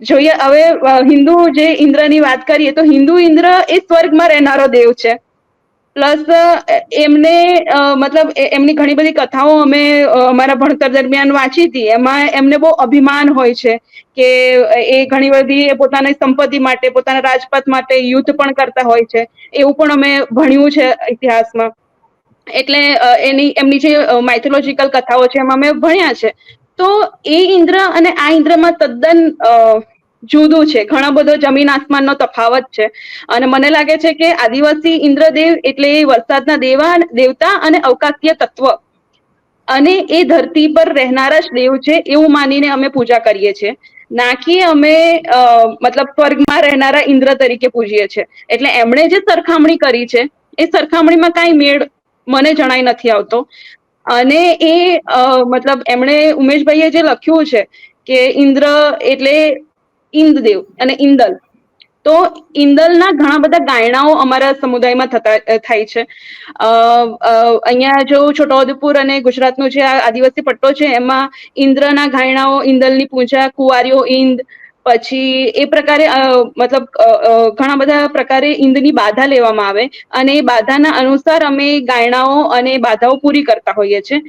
જોઈએ હવે હિન્દુ જે ઇન્દ્રની વાત કરીએ તો હિન્દુ ઇન્દ્ર એ સ્વર્ગમાં રહેનારો દેવ છે. પ્લસ એમને મતલબ એમની ઘણી બધી કથાઓ અમે અમારા ભણતર દરમિયાન વાંચી હતી એમાં એમને બહુ અભિમાન હોય છે. કે એ ઘણી બધી પોતાની સંપત્તિ માટે પોતાના રાજપાથ માટે યુદ્ધ પણ કરતા હોય છે. એવું પણ અમે ભણ્યું છે ઇતિહાસમાં. એટલે એમની જે માથોલોજીકલ કથાઓ છે એમાં અમે ભણ્યા છે. તો એ ઇન્દ્ર અને આ ઇન્દ્રમાં તદ્દન જુદું છે ઘણો બધો જમીન આસમાનનો તફાવત છે. અને મને લાગે છે કે આદિવાસી ઇન્દ્રદેવ એટલે વરસાદના દેવતા અને અવકાશીય તત્વ અને એ ધરતી પર રહેનારા જ દેવ છે એવું માનીને અમે પૂજા કરીએ છીએ. નાકી અમે મતલબ સ્વર્ગમાં રહેનારા ઇન્દ્ર તરીકે પૂજીએ છીએ. એટલે એમણે જે સરખામણી કરી છે એ સરખામણીમાં કઈ મેળ મને જણાઈ નથી આવતો. અને એ મતલબ એમણે ઉમેશભાઈ એ જે લખ્યું છે. કે ઇન્દ્ર એટલે ઇન્દદેવ અને ઈંદલ તો ઈંદલના ઘણા બધા ગાયણાઓ અમારા સમુદાયમાં થાય છે. અહિયાં જો છોટાઉદેપુર અને ગુજરાતનો જે આદિવાસી પટ્ટો છે એમાં ઈન્દ્રના ઘાયણાઓ ઈંદલની પૂજા કુવારીઓ ઈંદ પછી એ પ્રકારે મતલબ ઘણા બધા પ્રકારે ઈંદની બાધા લેવામાં આવે. અને એ બાધાના અનુસાર અમે ગાયણાઓ અને બાધાઓ પૂરી કરતા હોઈએ છીએ.